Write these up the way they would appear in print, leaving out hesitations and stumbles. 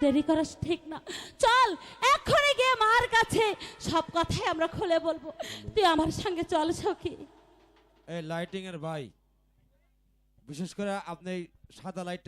দেরি করা ঠিক না। চল এখনই গিয়ে মার কাছে সব কথাই আমরা খুলে বলবো। তুই আমার সঙ্গে চল সখী। এই লাইটিং এর ভাই, বিশেষ করে আপনি সাদা লাইট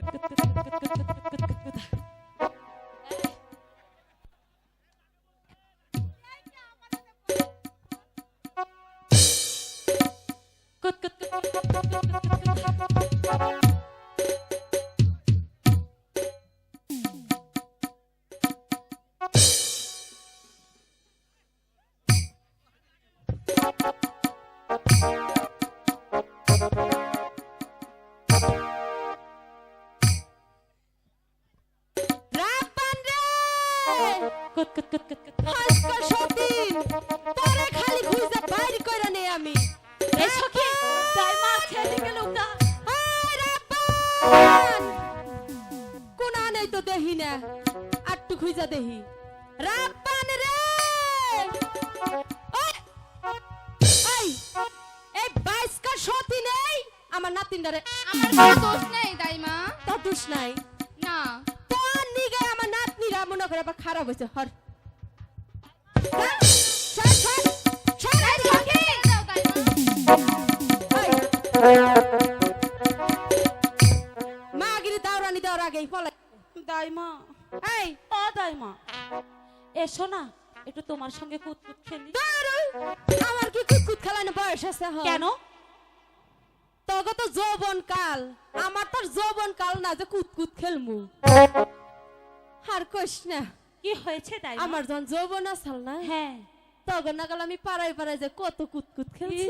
আমার নাতিনদারে আমার দোষ নাই দাইমা। তোর দোষ নাই না, তোর নিগে আমার নাতনিরা মনে করে আবার খারাপ হয়েছে। হর মাগিরি দাওরানি দেওয়ার আগেই পলাই দাইমা। এই ও দাইমা, এসো না একটু তোমার সঙ্গে কুতকুত খেলি। আমার কি কুতকুত খেলানো বয়স আছে? কেন? তোকে তো যৌবন কাল, আমার তোর যৌবন কাল না যে কুতকুত খেলমু। আর কইস না। কি হয়েছে দাইমা? আমার যখন যৌবন আসল না, হ্যাঁ তখন না কাল আমি পাড়ায় পাড়ায় যে কত কুতকুত খেলছি।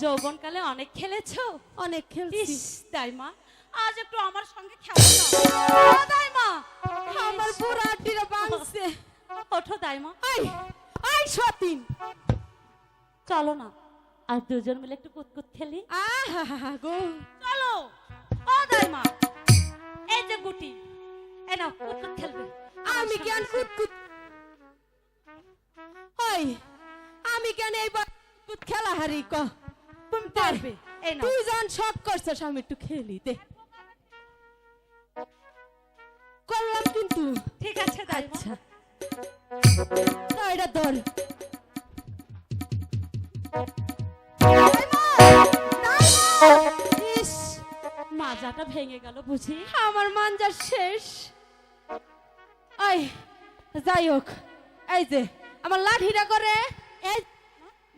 যৌবন কালে অনেক খেলেছো? অনেক খেলছি। দাইমা আজ একটু আমার সঙ্গে খেলো না। ও দাইমা, আমার বুড়া আড্ডিরা ভাঙছে। ওঠো দাইমা। আই আই সতীন, চলো না আর দুজন মিলে একটু কুতকুত খেলি। আহা গো চলো। ও দাইমা, এই যে গুটি, এই নাও কুতকুত খেলবে। আমি কেন কুতকুত, ওই আমি কেন এই কুতকুত খেলা হারি? ক তুমি পারবে। এই নাও। তুই যখন শখ করছিস আমি একটু খেলি দে। করলাম কিন্তু। ঠিক আছে দাইমা। আচ্ছা এটা ধর। ইস, মাজাটা ভেঙে গেল বুঝি। আমার মাঞ্জা শেষ। আই যাই হোক, এই যে আমার লাঠিটা করে এই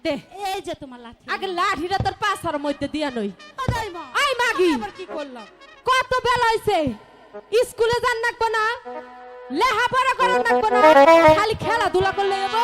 দে। এই যে তোমার লাঠি। আগে লাঠিটা তোর পাছার মধ্যে দিয়া নই। ও দাইমা, আই মাগি, আবার কি করলাম? কত বেলা হইছে, স্কুলে যান নাকবো না, লেখাপড়া করার নাকবো না, খালি খেলাধুলা করলে হইব।